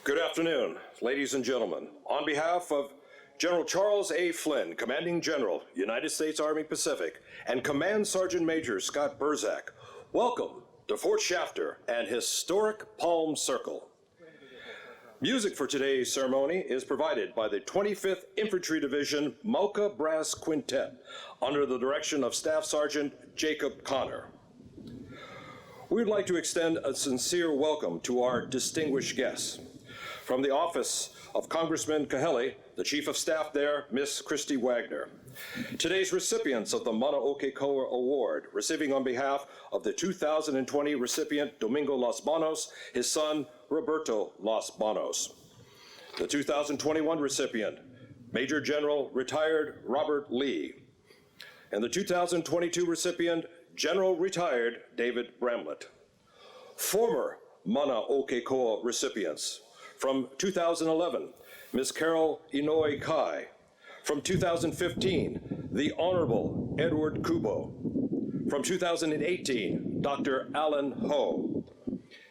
Good afternoon, ladies and gentlemen. On behalf of General Charles A. Flynn, Commanding General, United States Army Pacific, and Command Sergeant Major Scott Burzak, welcome to Fort Shafter and historic Palm Circle. Music for today's ceremony is provided by the 25th Infantry Division MOKK Brass Quintet under the direction of Staff Sergeant Jacob Connor. We would like to extend a sincere welcome to our distinguished guests. From the office of Congressman Kahele, the Chief of Staff there, Miss Christy Wagner. Today's recipients of the Mana O Ke Koa Award, receiving on behalf of the 2020 recipient Domingo Los Banos, his son Roberto Los Banos. The 2021 recipient, Major General retired Robert Lee. And the 2022 recipient, General retired David Bramlett. Former Mana O Ke Koa recipients, from 2011, Ms. Carol Inouye Kai. From 2015, the Honorable Edward Kubo. From 2018, Dr. Alan Ho.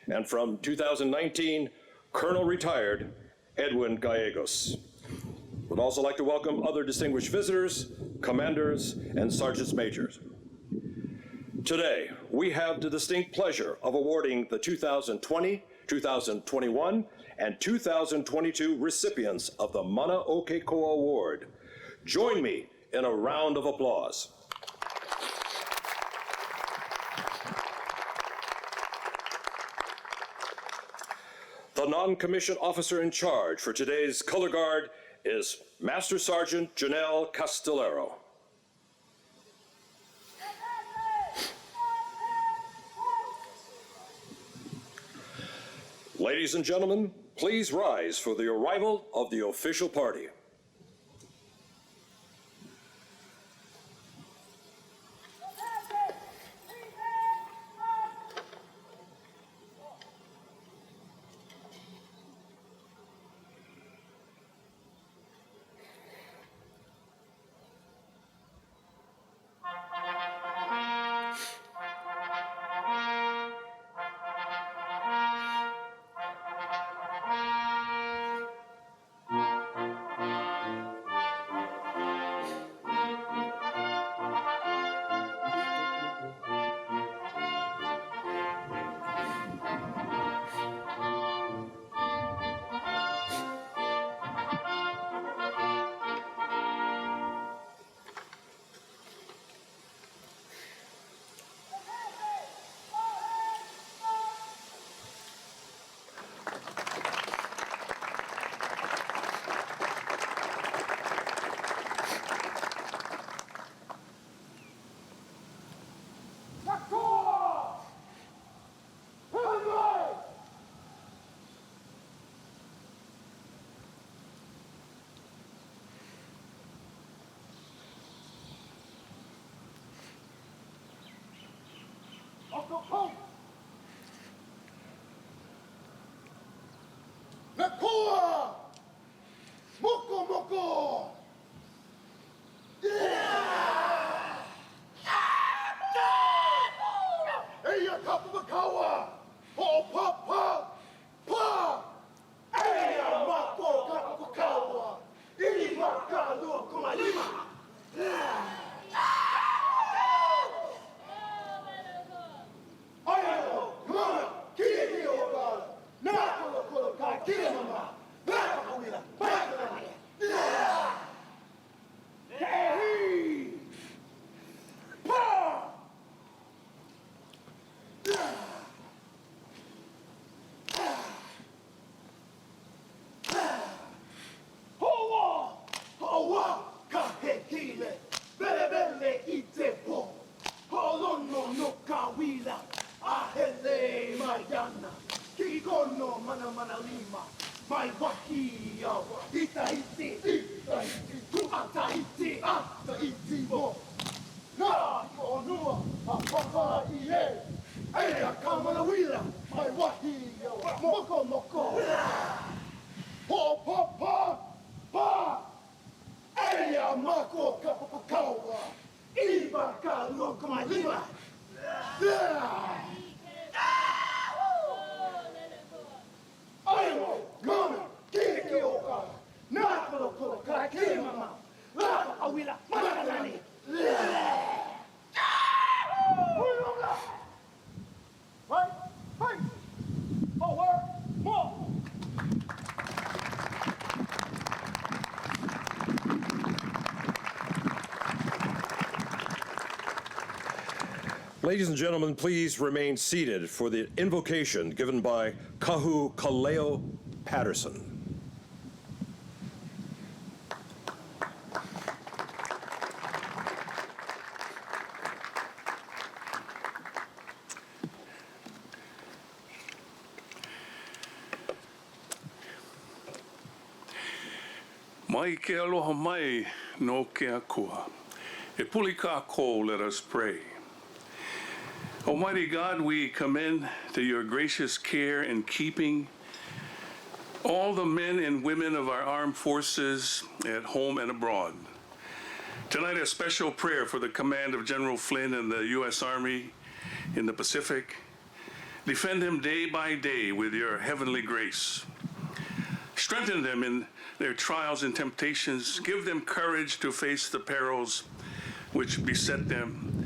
And from 2019, Colonel retired Edwin Gallegos. Would also like to welcome other distinguished visitors, commanders, and sergeants majors. Today, we have the distinct pleasure of awarding the 2020, 2021, and 2022 recipients of the Mana O Ke Koa Award. Join me in a round of applause. The non-commissioned officer in charge for today's color guard is Master Sergeant Janelle Castellero. Ladies and gentlemen, please rise for the arrival of the official party. Nakoa! Moko moko! Yeah! Hey, ya kapakawa! Oh, papa! Pa! Hey, ya mako kapakawa! Ili makalo kumalima! Ayo, mama, kiri oba, na kolo ka kiri mama, baka kawila, baka kawila. Hey, pa, hoa, hoa, kahekile, bele bele itepo, holono no kawila. Ahele Mariana, Kigono Mana Mana Lima, my Wakia, Itaiti, Tu Ataiti, Ataiti Mo, Na Yonua, Papa Ie, Aya Kamanawila, my Wakia, Moko Moko, Oh Papa, Pa, Aya Mako Kapakawa, Iba Kalu Kamalima. Yeah! I'm Ladies and gentlemen, please remain seated for the invocation given by Kahu Kaleo Patterson. Mai ke aloha mai no ke koa. E puli ka ko, let us pray. Almighty God, we commend to your gracious care and keeping all the men and women of our armed forces at home and abroad. Tonight, a special prayer for the command of General Flynn and the U.S. Army in the Pacific. Defend him day by day with your heavenly grace. Strengthen them in their trials and temptations. Give them courage to face the perils which beset them,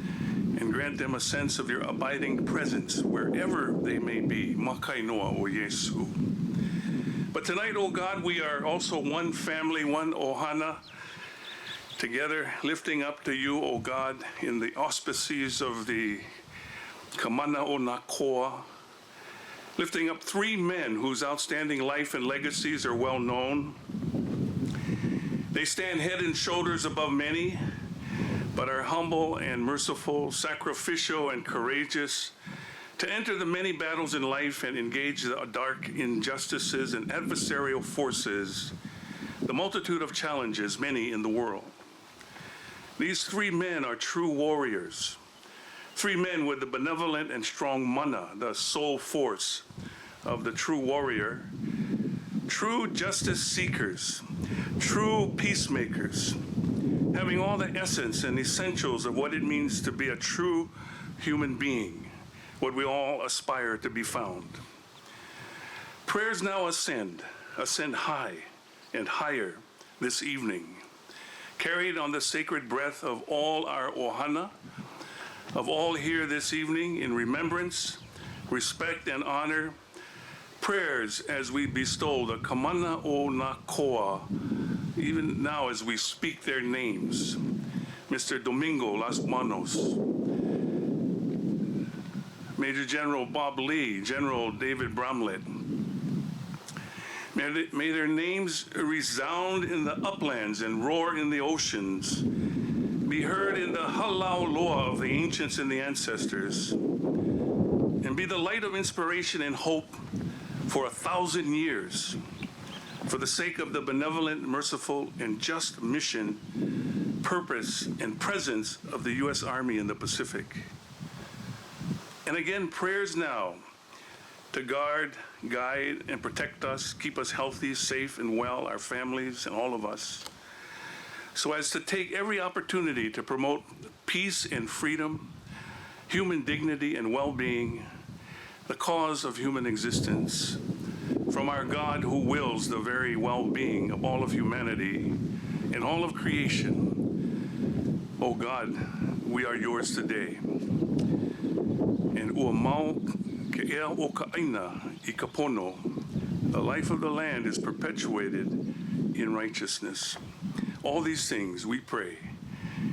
and grant them a sense of your abiding presence wherever they may be. Makainoa o Yesu. But tonight, O God, we are also one family, one ohana, together lifting up to you, O God, in the auspices of the Mana O Ke Koa, lifting up three men whose outstanding life and legacies are well known. They stand head and shoulders above many, but are humble and merciful, sacrificial and courageous, to enter the many battles in life and engage the dark injustices and adversarial forces, the multitude of challenges, many in the world. These three men are true warriors, three men with the benevolent and strong mana, the soul force of the true warrior, true justice seekers, true peacemakers, having all the essence and essentials of what it means to be a true human being, what we all aspire to be found. Prayers now ascend high and higher this evening, carried on the sacred breath of all our ohana, of all here this evening in remembrance, respect, and honor. Prayers as we bestow the Mana O Ke Koa, even now as we speak their names. Mr. Domingo Las Manos, Major General Bob Lee, General David Bramlett. May their names resound in the uplands and roar in the oceans, be heard in the halau loa of the ancients and the ancestors, and be the light of inspiration and hope for 1,000 years, for the sake of the benevolent, merciful, and just mission, purpose, and presence of the U.S. Army in the Pacific. And again, prayers now to guard, guide, and protect us, keep us healthy, safe, and well, our families, and all of us, so as to take every opportunity to promote peace and freedom, human dignity and well-being, the cause of human existence, from our God who wills the very well-being of all of humanity and all of creation. Oh God, we are yours today. And ua mau ke ea o ka aina I ka pono, the life of the land is perpetuated in righteousness. All these things we pray.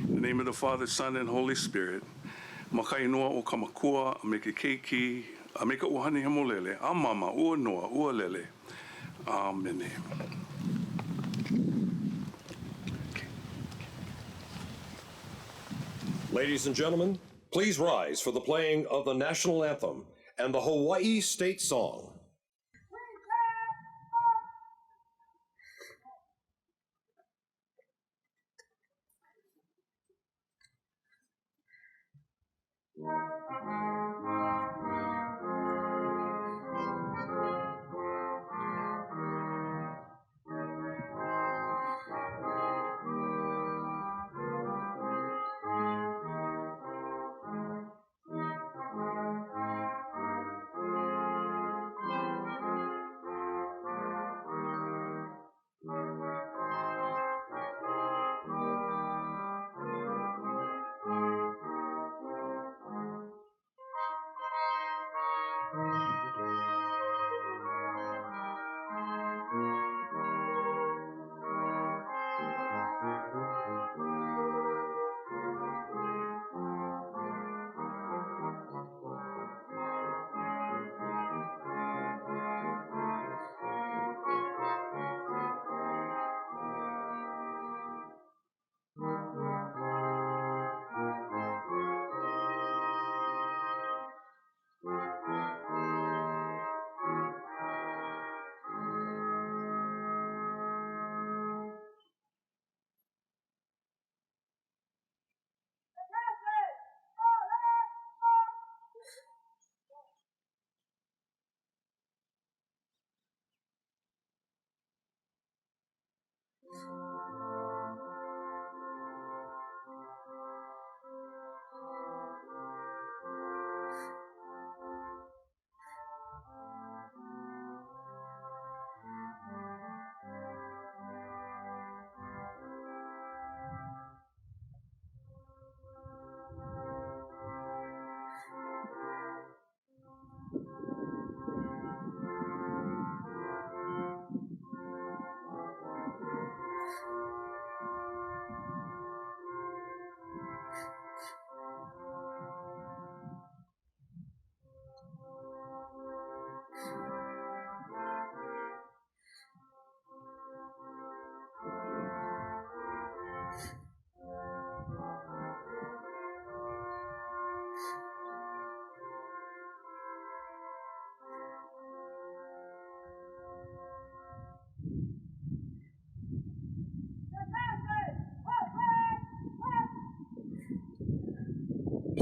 In the name of the Father, Son, and Holy Spirit. Makainoa o ka makua, a me ke keiki, a me ka uhane hemolele, a mama, ua noa, ua lele. Amen. Ladies and gentlemen, please rise for the playing of the national anthem and the Hawaii State Song.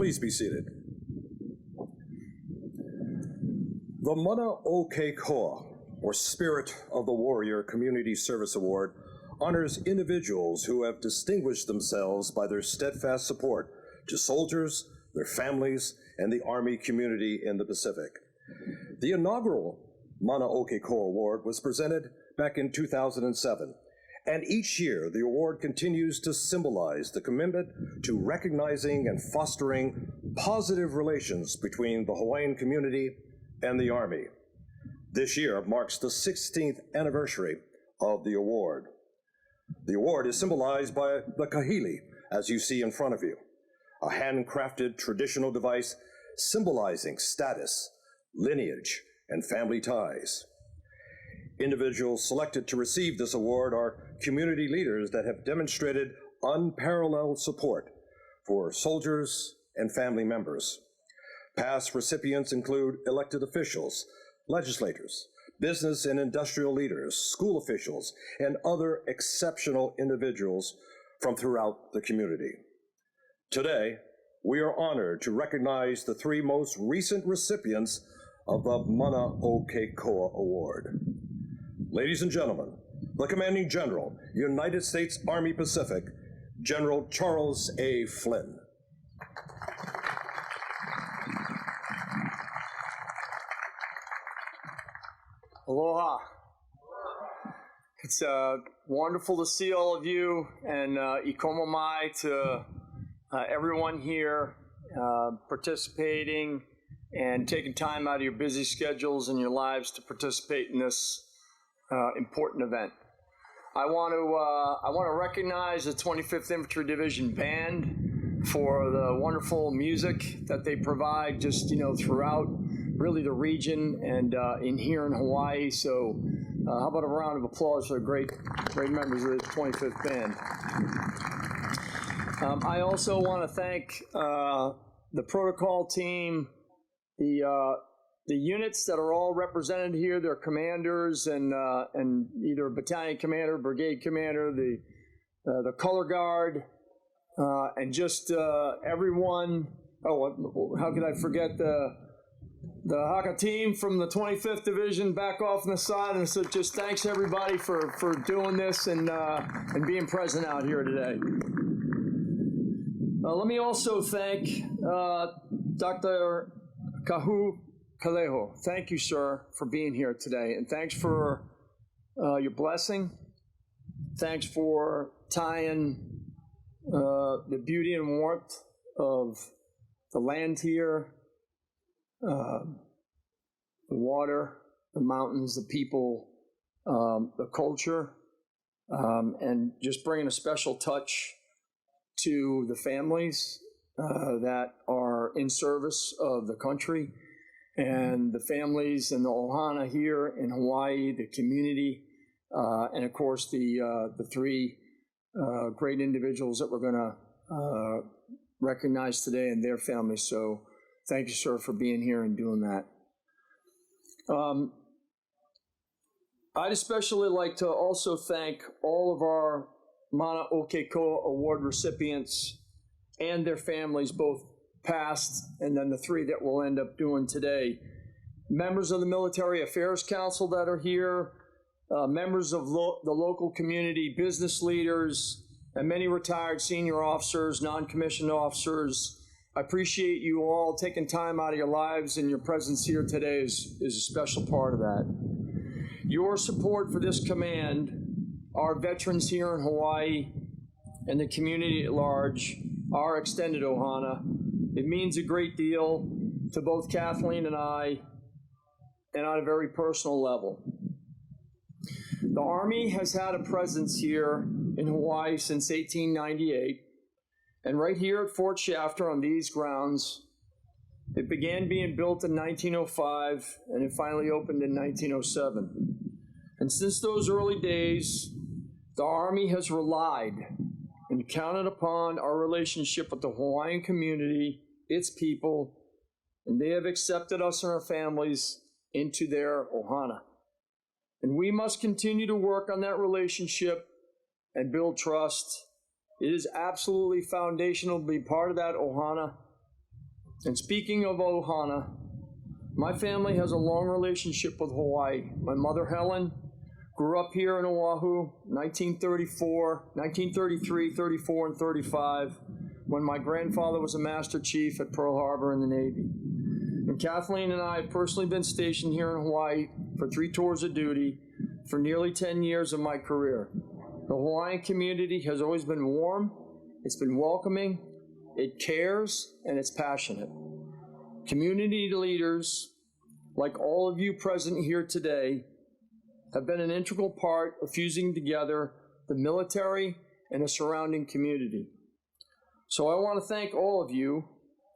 Please be seated. The Mana O Ke Koa, or Spirit of the Warrior Community Service Award, honors individuals who have distinguished themselves by their steadfast support to soldiers, their families, and the Army community in the Pacific. The inaugural Mana O Ke Koa Award was presented back in 2007, and each year the award continues to symbolize the commitment to recognizing and fostering positive relations between the Hawaiian community and the Army. This year marks the 16th anniversary of the award. The award is symbolized by the kahili, as you see in front of you, a handcrafted traditional device symbolizing status, lineage, and family ties. Individuals selected to receive this award are community leaders that have demonstrated unparalleled support for soldiers and family members. Past recipients include elected officials, legislators, business and industrial leaders, school officials, and other exceptional individuals from throughout the community. Today, we are honored to recognize the three most recent recipients of the Mana O Ke Koa Award. Ladies and gentlemen, the Commanding General, United States Army Pacific, General Charles A. Flynn. Aloha. It's wonderful to see all of you, and ikomo mai to everyone here participating and taking time out of your busy schedules and your lives to participate in this important event. I want to recognize the 25th Infantry Division Band for the wonderful music that they provide just throughout really the region and in here in Hawaii. So how about a round of applause for the great members of the 25th Band. I also want to thank the protocol team, the units that are all represented here, their commanders and either battalion commander, brigade commander, the color guard, and just everyone. Oh, how could I forget the Haka team from the 25th Division back off on the side, and so just thanks everybody for doing this and being present out here today. Let me also thank Dr. Kahu Kaleho. Thank you, sir, for being here today, and thanks for your blessing. Thanks for tying the beauty and warmth of the land here, the water, the mountains, the people, the culture, and just bringing a special touch to the families that are in service of the country, and the families and the ohana here in Hawaii, the community, and of course the three great individuals that we're going to recognize today and their families. So thank you, sir, for being here and doing that. I'd especially like to also thank all of our Mana O Ke Koa Award recipients and their families, both past and then the three that we'll end up doing today. Members of the Military Affairs Council that are here, members of the local community, business leaders, and many retired senior officers, non-commissioned officers. I appreciate you all taking time out of your lives, and your presence here today is a special part of that. Your support for this command, our veterans here in Hawaii, and the community at large, our extended ohana, it means a great deal to both Kathleen and I, and on a very personal level. The Army has had a presence here in Hawaii since 1898, and right here at Fort Shafter on these grounds, it began being built in 1905, and it finally opened in 1907. And since those early days, the Army has relied and counted upon our relationship with the Hawaiian community, its people, and they have accepted us and our families into their ohana. And we must continue to work on that relationship and build trust. It is absolutely foundational to be part of that ohana, And speaking of Ohana, my family has a long relationship with Hawaii. My mother, Helen, grew up here in Oahu, 1933, 34, and 35, when my grandfather was a Master Chief at Pearl Harbor in the Navy. And Kathleen and I have personally been stationed here in Hawaii for 3 tours of duty for nearly 10 years of my career. The Hawaiian community has always been warm, it's been welcoming, it cares, and it's passionate. Community leaders, like all of you present here today, have been an integral part of fusing together the military and the surrounding community. So I want to thank all of you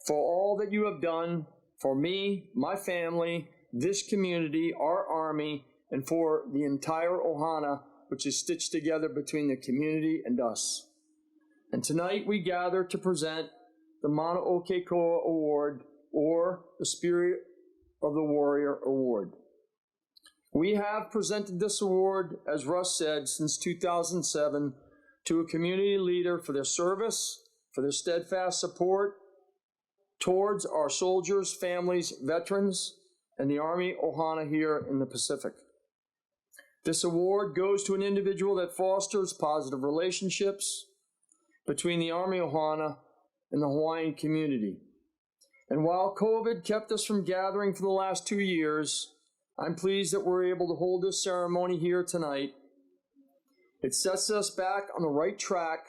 for all that you have done for me, my family, this community, our Army, and for the entire Ohana, which is stitched together between the community and us. And tonight we gather to present the Mana O Ke Koa Award, or the Spirit of the Warrior Award. We have presented this award, as Russ said, since 2007 to a community leader for their service, for their steadfast support towards our soldiers, families, veterans, and the Army Ohana here in the Pacific. This award goes to an individual that fosters positive relationships between the Army Ohana and the Hawaiian community. And while COVID kept us from gathering for the last 2 years, I'm pleased that we're able to hold this ceremony here tonight. It sets us back on the right track,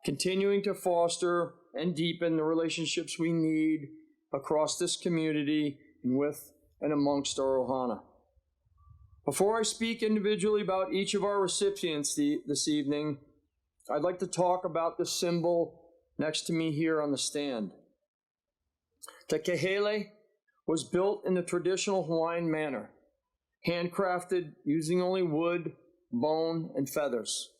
continuing to foster and deepen the relationships we need across this community and with and amongst our Ohana. Before I speak individually about each of our recipients this evening, I'd like to talk about the symbol next to me here on the stand. Te Kehele was built in the traditional Hawaiian manner, handcrafted using only wood, bone, and feathers.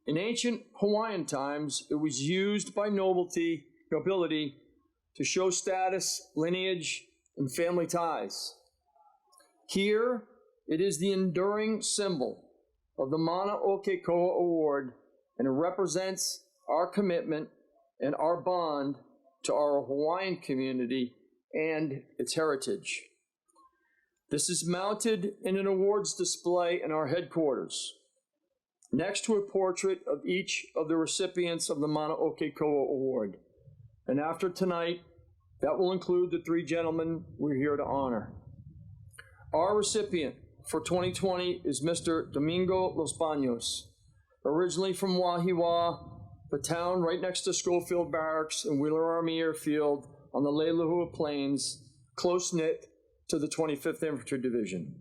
In ancient Hawaiian times, it was used by nobility to show status, lineage, and family ties. Here, it is the enduring symbol of the Mana O Ke Koa Award, and it represents our commitment and our bond to our Hawaiian community and its heritage. This is mounted in an awards display in our headquarters, next to a portrait of each of the recipients of the Mana O Ke Koa Award. And after tonight, that will include the 3 gentlemen we're here to honor. Our recipient for 2020 is Mr. Domingo Los Baños, originally from Wahiwa, the town right next to Schofield Barracks and Wheeler Army Airfield on the Leilehua Plains, close-knit to the 25th Infantry Division.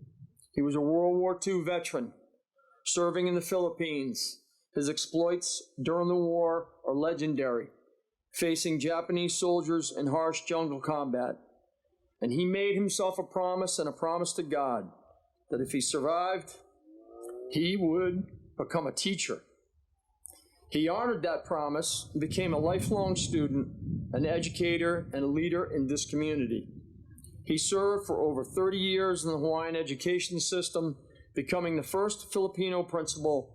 He was a World War II veteran, serving in the Philippines. His exploits during the war are legendary, facing Japanese soldiers in harsh jungle combat. And he made himself a promise and a promise to God that if he survived, he would become a teacher. He honored that promise and became a lifelong student, an educator, and a leader in this community. He served for over 30 years in the Hawaiian education system, becoming the first Filipino principal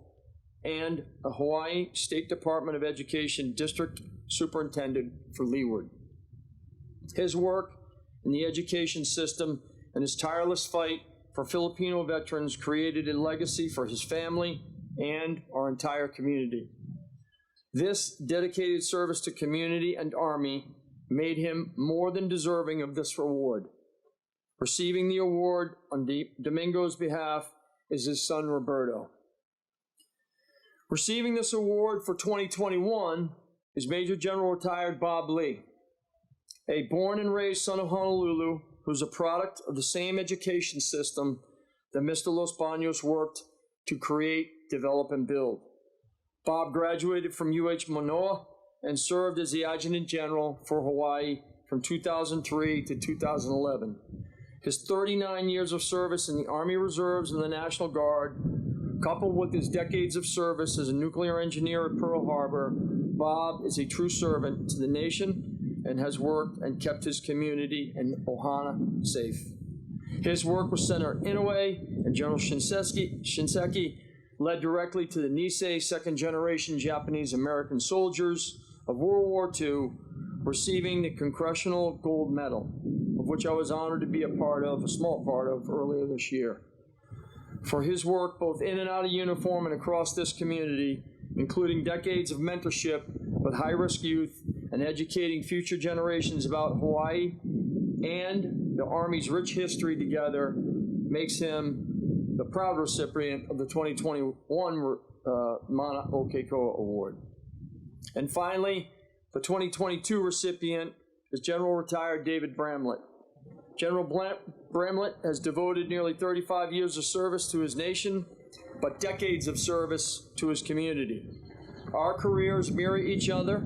and a Hawaii State Department of Education District Superintendent for Leeward. His work in the education system and his tireless fight for Filipino veterans created a legacy for his family and our entire community. This dedicated service to community and Army made him more than deserving of this reward. Receiving the award on Domingo's behalf is his son, Roberto. Receiving this award for 2021 is Major General Retired Bob Lee, a born and raised son of Honolulu who's a product of the same education system that Mr. Los Baños worked to create, develop, and build. Bob graduated from UH Manoa and served as the Adjutant General for Hawaii from 2003 to 2011. His 39 years of service in the Army Reserves and the National Guard, coupled with his decades of service as a nuclear engineer at Pearl Harbor, Bob is a true servant to the nation and has worked and kept his community and Ohana safe. His work with Senator Inoue and General Shinseki led directly to the Nisei second-generation Japanese-American soldiers of World War II receiving the Congressional Gold Medal, of which I was honored to be a small part of earlier this year. For his work both in and out of uniform and across this community, including decades of mentorship with high-risk youth and educating future generations about Hawaii and the Army's rich history together, makes him the proud recipient of the 2021 Mana O Ke Koa Award. And finally, the 2022 recipient is General Retired David Bramlett. General Bramlett has devoted nearly 35 years of service to his nation, but decades of service to his community. Our careers mirror each other.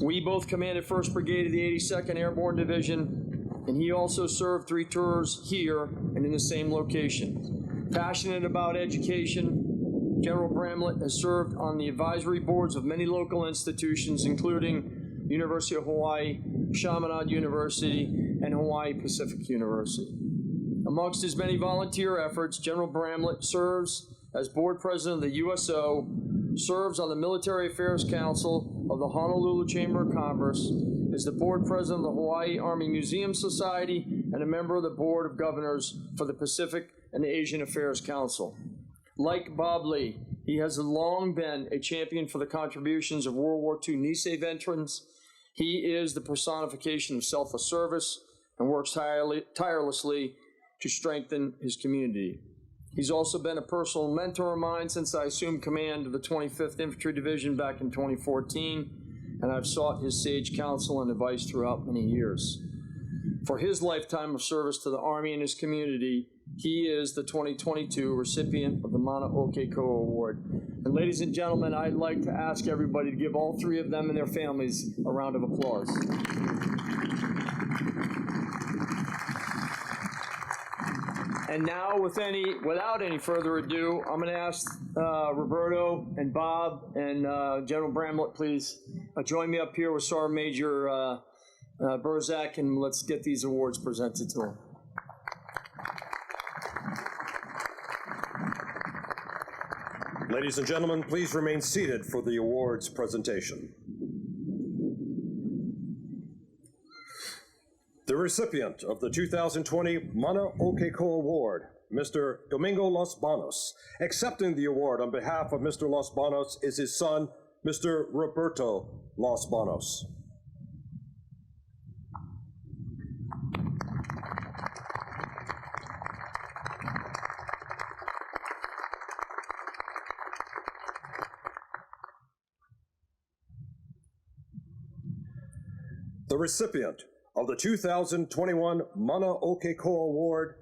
We both commanded 1st Brigade of the 82nd Airborne Division, and he also served 3 tours here and in the same location. Passionate about education, General Bramlett has served on the advisory boards of many local institutions, including University of Hawaii, Chaminade University, and Hawaii Pacific University. Amongst his many volunteer efforts, General Bramlett serves as board president of the USO, serves on the Military Affairs Council of the Honolulu Chamber of Commerce, is the board president of the Hawaii Army Museum Society, and a member of the Board of Governors for the Pacific and Asian Affairs Council. Like Bob Lee, he has long been a champion for the contributions of World War II Nisei veterans. He is the personification of selfless service and works tirelessly to strengthen his community. He's also been a personal mentor of mine since I assumed command of the 25th Infantry Division back in 2014, and I've sought his sage counsel and advice throughout many years. For his lifetime of service to the Army and his community, he is the 2022 recipient of the Mana O Ke Koa Award. And ladies and gentlemen, I'd like to ask everybody to give all 3 of them and their families a round of applause. And now, without any further ado, I'm going to ask Roberto and Bob and General Bramlett, please join me up here with Sergeant Major Burzak, and let's get these awards presented to him. Ladies and gentlemen, please remain seated for the awards presentation. The recipient of the 2020 Mana O Ke Koa Award, Mr. Domingo Los Banos. Accepting the award on behalf of Mr. Los Banos is his son, Mr. Roberto Los Banos. The recipient of the 2021 Mana O Ke Koa Award,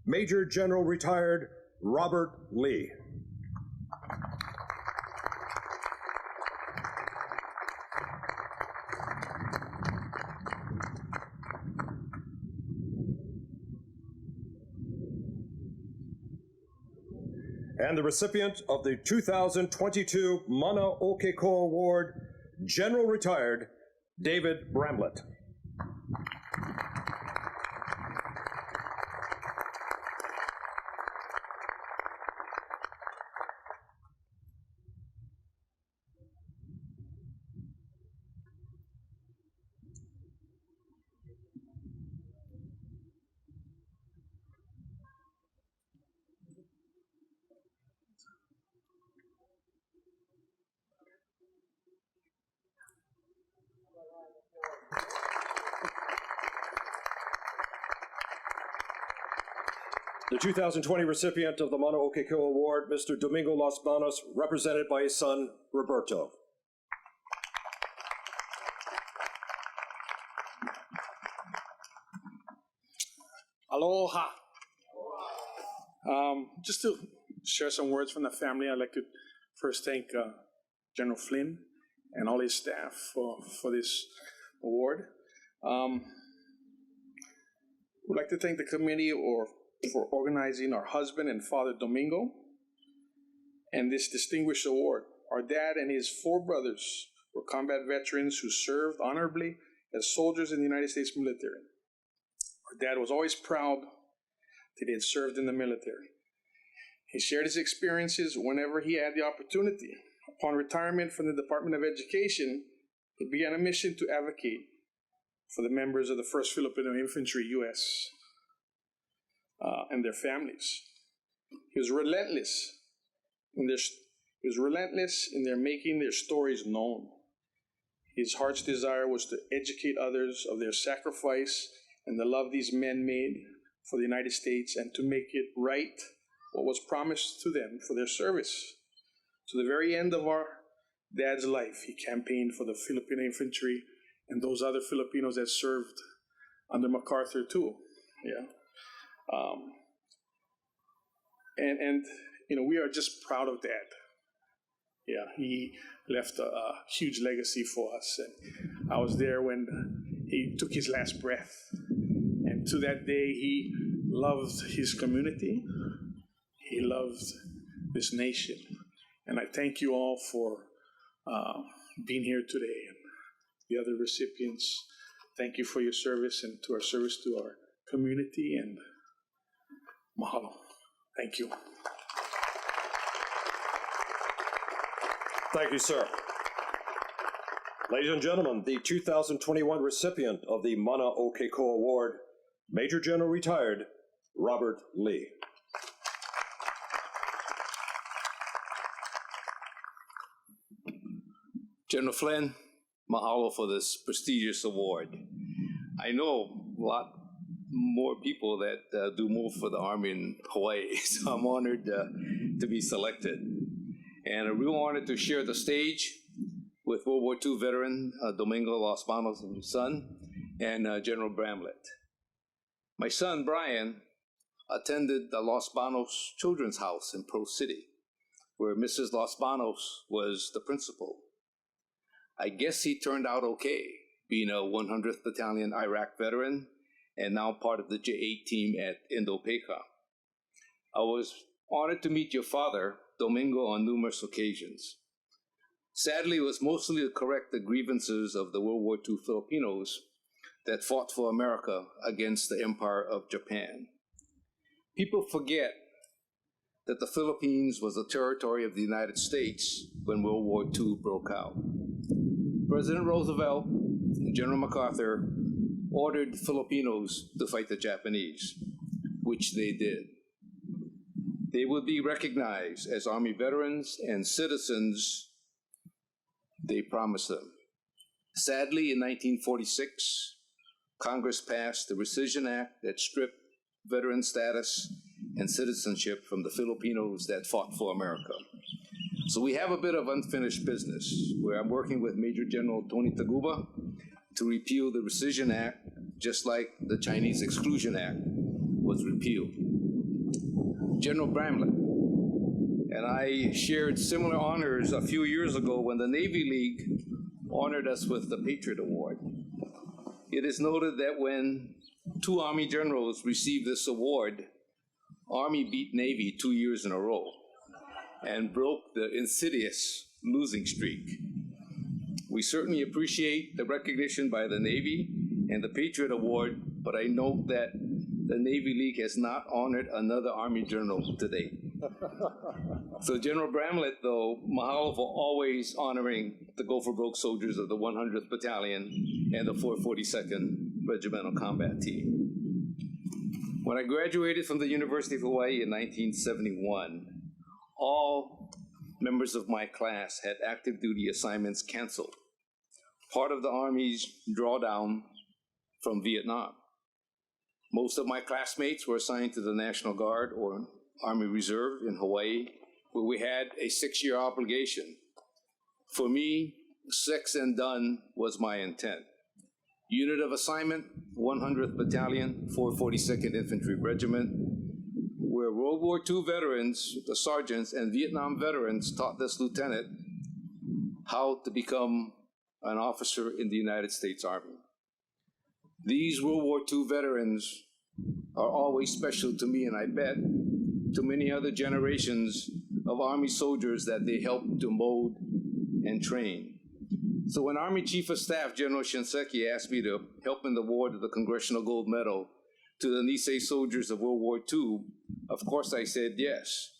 Major General Retired Robert Lee. And the recipient of the 2022 Mana O Ke Koa Award, General Retired David Bramlett. The 2020 recipient of the Mana O Ke Koa Award, Mr. Domingo Los Banos, represented by his son, Roberto. Aloha. Just to share some words from the family, I'd like to first thank General Flynn and all his staff for this award. We'd like to thank the committee for organizing our husband and father, Domingo, and this distinguished award. Our dad and his 4 brothers were combat veterans who served honorably as soldiers in the United States military. Our dad was always proud that he had served in the military. He shared his experiences whenever he had the opportunity. Upon retirement from the Department of Education, he began a mission to advocate for the members of the 1st Filipino Infantry, U.S., and their families. He was relentless in their making their stories known. His heart's desire was to educate others of their sacrifice and the love these men made for the United States, and to make it right what was promised to them for their service. To the very end of our dad's life, he campaigned for the Filipino infantry and those other Filipinos that served under MacArthur too. Yeah. And you know, we are just proud of Dad. Yeah, he left a huge legacy for us. And I was there when he took his last breath. And to that day, he loved his community. He loved this nation. And I thank you all for being here today. And the other recipients, thank you for your service and to our service to our community. And mahalo. Thank you. Thank you, sir. Ladies and gentlemen, the 2021 recipient of the Mana O Ke Koa Award, Major General Retired Robert Lee. General Flynn, mahalo for this prestigious award. I know a lot more people that do more for the Army in Hawaii, so I'm honored to be selected. And a real honor to share the stage with World War II veteran Domingo Los Banos and his son, and General Bramlett. My son, Brian, attended the Los Banos Children's House in Pro City, where Mrs. Los Banos was the principal. I guess he turned out okay, being a 100th Battalion Iraq veteran and now part of the J8 team at Indo-PACOM. I was honored to meet your father, Domingo, on numerous occasions. Sadly, it was mostly to correct the grievances of the World War II Filipinos that fought for America against the Empire of Japan. People forget that the Philippines was a territory of the United States when World War II broke out. President Roosevelt and General MacArthur ordered Filipinos to fight the Japanese, which they did. They would be recognized as Army veterans and citizens they promised them. Sadly, in 1946, Congress passed the Rescission Act that stripped veteran status and citizenship from the Filipinos that fought for America. So we have a bit of unfinished business, where I'm working with Major General Tony Taguba to repeal the Rescission Act, just like the Chinese Exclusion Act was repealed. General Bramlett and I shared similar honors a few years ago when the Navy League honored us with the Patriot Award. It is noted that when two Army generals received this award, Army beat Navy 2 years in a row and broke the insidious losing streak. We certainly appreciate the recognition by the Navy and the Patriot Award, but I note that the Navy League has not honored another Army general to date. So General Bramlett, though, mahalo for always honoring the Go for Broke soldiers of the 100th Battalion and the 442nd Regimental Combat Team. When I graduated from the University of Hawaii in 1971, all members of my class had active duty assignments canceled, part of the Army's drawdown from Vietnam. Most of my classmates were assigned to the National Guard or Army Reserve in Hawaii, where we had a 6-year obligation. For me, 6 and done was my intent. Unit of assignment, 100th Battalion, 442nd Infantry Regiment, where World War II veterans, the sergeants, and Vietnam veterans taught this lieutenant how to become an officer in the United States Army. These World War II veterans are always special to me, and I bet to many other generations of Army soldiers that they helped to mold and train. So when Army Chief of Staff General Shinseki asked me to help in the award of the Congressional Gold Medal to the Nisei soldiers of World War II, of course I said yes.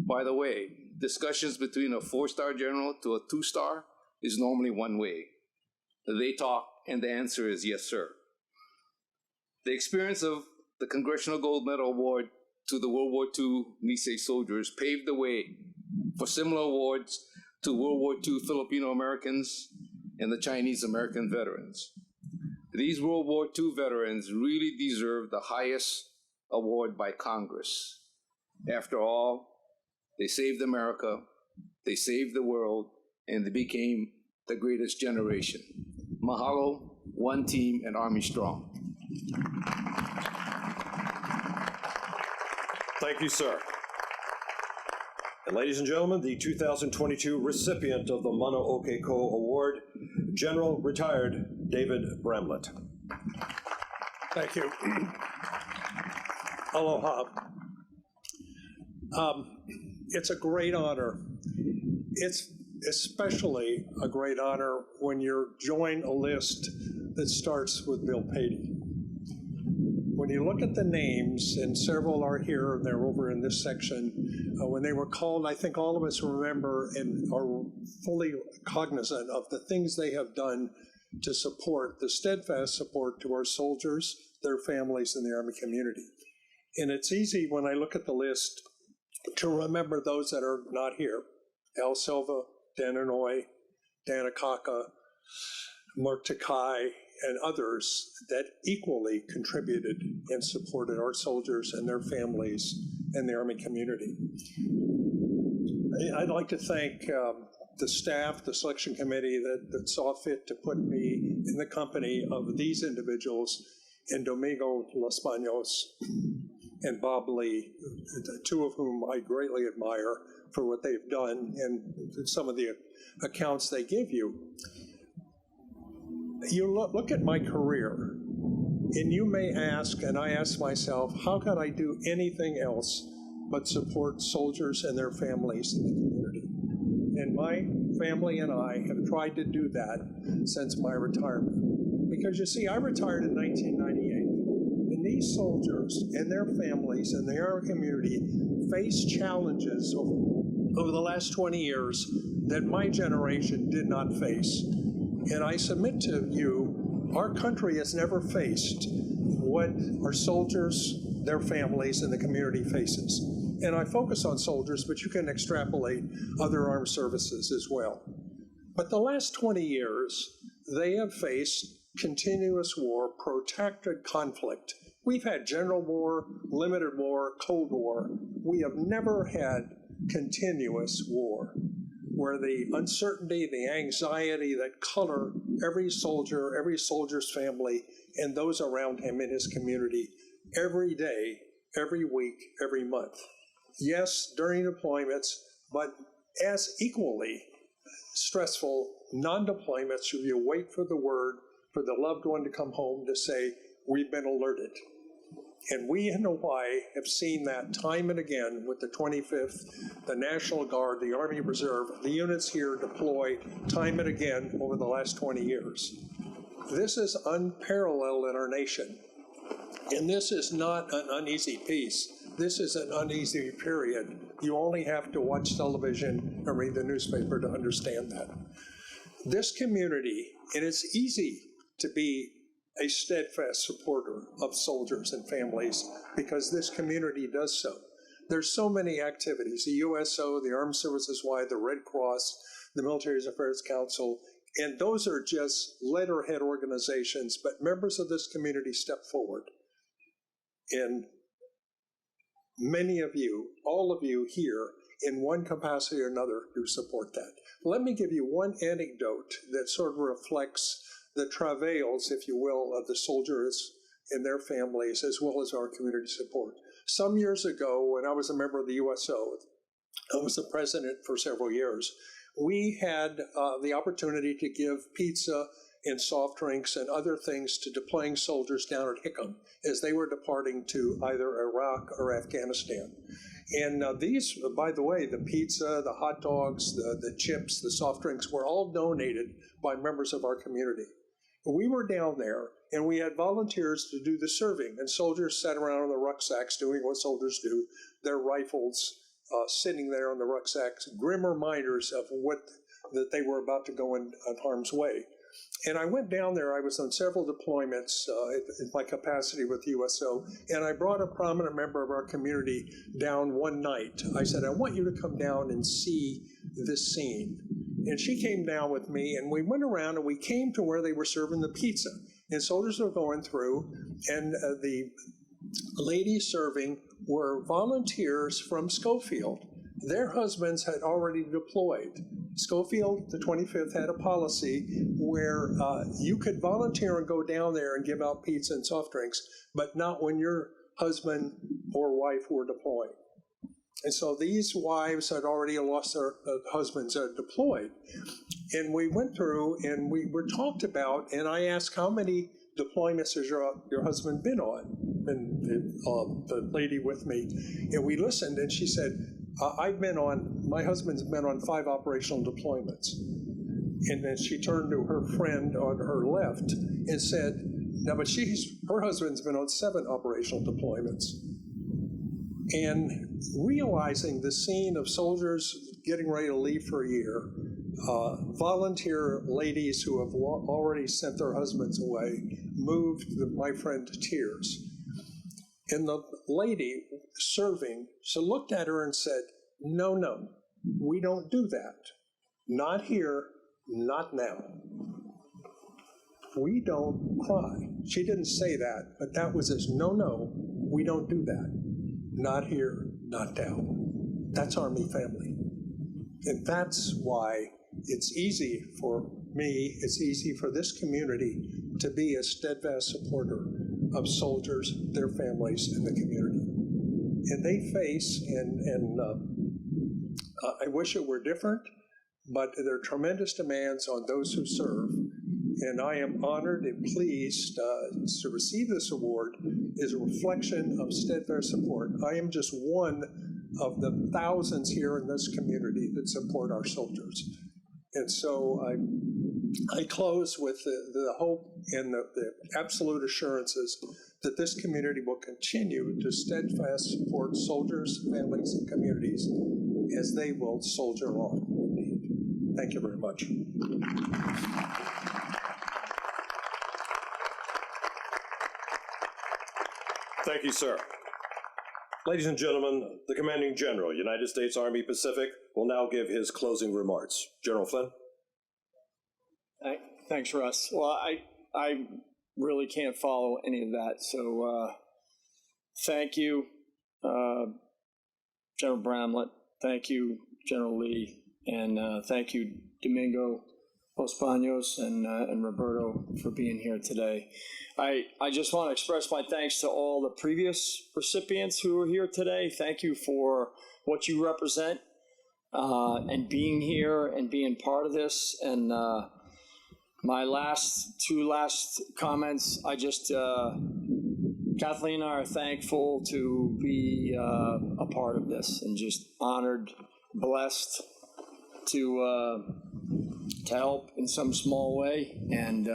By the way, discussions between a 4-star general to a 2-star is normally one way. They talk, and the answer is yes, sir. The experience of the Congressional Gold Medal Award to the World War II Nisei soldiers paved the way for similar awards to World War II Filipino Americans and the Chinese American veterans. These World War II veterans really deserve the highest award by Congress. After all, they saved America, they saved the world, and they became the greatest generation. Mahalo, one team, and Army strong. Thank you, sir. And ladies and gentlemen, the 2022 recipient of the Mana O Ke Koa Award, General Retired David Bramlett. Thank you. Aloha. It's a great honor. It's especially a great honor when you join a list that starts with Bill Patey. When you look at the names, and several are here, they're over in this section, when they were called, I think all of us remember and are fully cognizant of the things they have done to support, the steadfast support to our soldiers, their families, and the Army community. And it's easy when I look at the list to remember those that are not here. Al Silva, Dan Inouye, Dan Akaka, Mark Takai, and others that equally contributed and supported our soldiers and their families and the Army community. I'd like to thank the staff, the selection committee that saw fit to put me in the company of these individuals, and Domingo Los Baños and Bob Lee, the two of whom I greatly admire for what they've done and some of the accounts they give you. You look at my career, and you may ask, and I ask myself, how could I do anything else but support soldiers and their families in the community? And my family and I have tried to do that since my retirement. Because you see, I retired in 1998, and these soldiers and their families and the Army community faced challenges over the last 20 years that my generation did not face. And I submit to you, our country has never faced what our soldiers, their families, and the community faces. And I focus on soldiers, but you can extrapolate other armed services as well. But the last 20 years, they have faced continuous war, protracted conflict. We've had general war, limited war, Cold War. We have never had continuous war, where the uncertainty, the anxiety that color every soldier, every soldier's family, and those around him in his community every day, every week, every month. Yes, during deployments, but as equally stressful non-deployments, you wait for the word for the loved one to come home to say, we've been alerted. And we in Hawaii have seen that time and again with the 25th, the National Guard, the Army Reserve, the units here deploy time and again over the last 20 years. This is unparalleled in our nation. And this is not an uneasy peace. This is an uneasy period. You only have to watch television and read the newspaper to understand that. This community, and it's easy to be a steadfast supporter of soldiers and families because this community does so. There's so many activities, the USO, the Armed Services Wide, the Red Cross, the Military Affairs Council, and those are just letterhead organizations, but members of this community step forward. And many of you, all of you here, in one capacity or another, do support that. Let me give you one anecdote that sort of reflects the travails, if you will, of the soldiers and their families, as well as our community support. Some years ago, when I was a member of the USO, I was the president for several years, we had the opportunity to give pizza and soft drinks and other things to deploying soldiers down at Hickam as they were departing to either Iraq or Afghanistan. And these, by the way, the pizza, the hot dogs, the chips, the soft drinks were all donated by members of our community. We were down there, and we had volunteers to do the serving, and soldiers sat around on the rucksacks doing what soldiers do, their rifles sitting there on the rucksacks, grim reminders of what that they were about to go in harm's way. And I went down there. I was on several deployments in my capacity with USO, and I brought a prominent member of our community down one night. I said, I want you to come down and see this scene. And she came down with me, and we went around, and we came to where they were serving the pizza. And soldiers were going through, and the ladies serving were volunteers from Schofield. Their husbands had already deployed. Schofield, the 25th, had a policy where you could volunteer and go down there and give out pizza and soft drinks, but not when your husband or wife were deploying. And so these wives had already lost their husbands that deployed. And we went through and we were talked about, and I asked, how many deployments has your husband been on? And the lady with me, and we listened, and she said, my husband's been on 5 operational deployments. And then she turned to her friend on her left and said, no, but her husband's been on 7 operational deployments. And realizing the scene of soldiers getting ready to leave for a year, volunteer ladies who have already sent their husbands away, moved my friend to tears. And the lady serving, so looked at her and said, no, we don't do that. Not here, not now. We don't cry. She didn't say that, but that was as no, we don't do that. Not here, not now. That's Army family. And that's why it's easy for me, it's easy for this community to be a steadfast supporter of soldiers, their families, and the community. And they face, I wish it were different, but there are tremendous demands on those who serve. And I am honored and pleased to receive this award as a reflection of steadfast support. I am just one of the thousands here in this community that support our soldiers. And so I close with the hope and the absolute assurances that this community will continue to steadfast support soldiers, families, and communities as they will soldier on. Indeed. Thank you very much. Thank you, sir. Ladies and gentlemen, the Commanding General, United States Army Pacific, will now give his closing remarks. General Flynn? Thanks, Russ. Well, I really can't follow any of that, so thank you, General Bramlett. Thank you, General Lee, and thank you, Domingo Ospaños and Roberto, for being here today. I just want to express my thanks to all the previous recipients who are here today. Thank you for what you represent and being here and being part of this. And my two last comments, Kathleen and I are thankful to be a part of this and just honored, blessed to help in some small way. And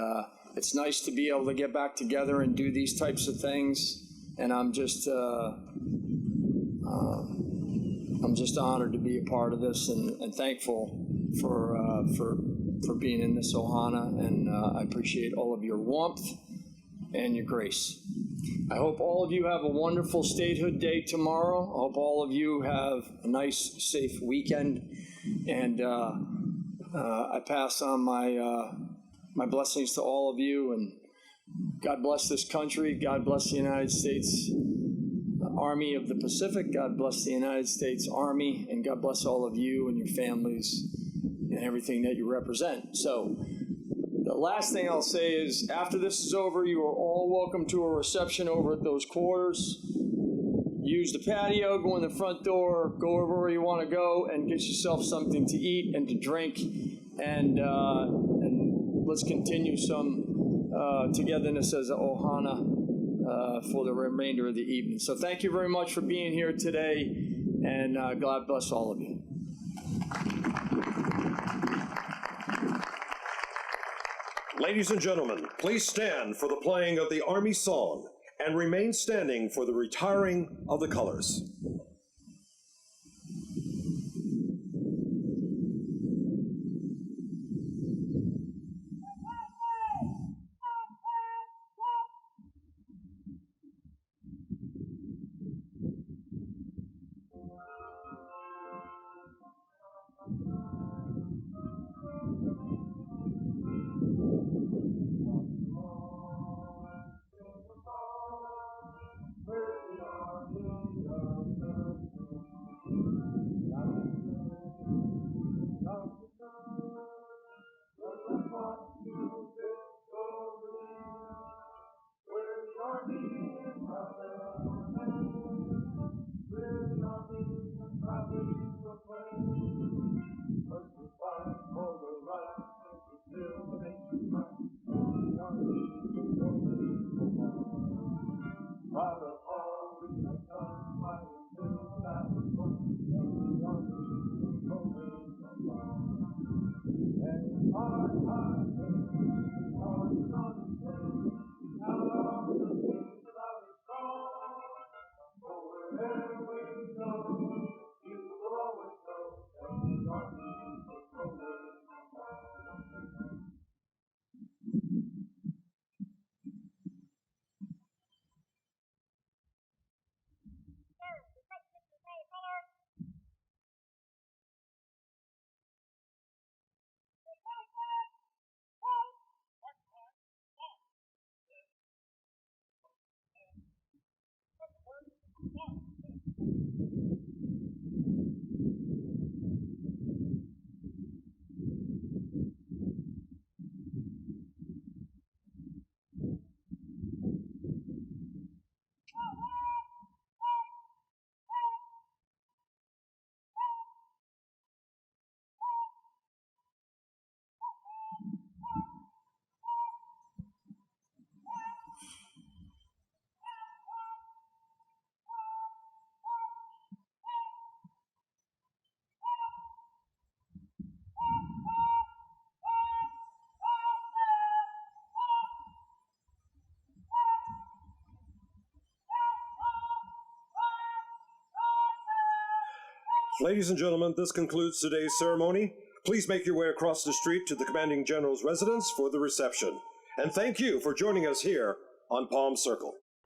it's nice to be able to get back together and do these types of things. And I'm just honored to be a part of this and thankful for being in this Ohana. And I appreciate all of your warmth and your grace. I hope all of you have a wonderful Statehood Day tomorrow. I hope all of you have a nice, safe weekend. And I pass on my blessings to all of you, and God bless this country. God bless the United States Army of the Pacific. God bless the United States Army, and God bless all of you and your families and everything that you represent. So the last thing I'll say is, after this is over, you are all welcome to a reception over at those quarters. Use the patio, go in the front door, go over where you want to go, and get yourself something to eat and to drink, and let's continue some togetherness as a Ohana for the remainder of the evening. So thank you very much for being here today, and God bless all of you. Ladies and gentlemen, please stand for the playing of the Army Song and remain standing for the retiring of the colors. Ladies and gentlemen, this concludes today's ceremony. Please make your way across the street to the Commanding General's residence for the reception. And thank you for joining us here on Palm Circle.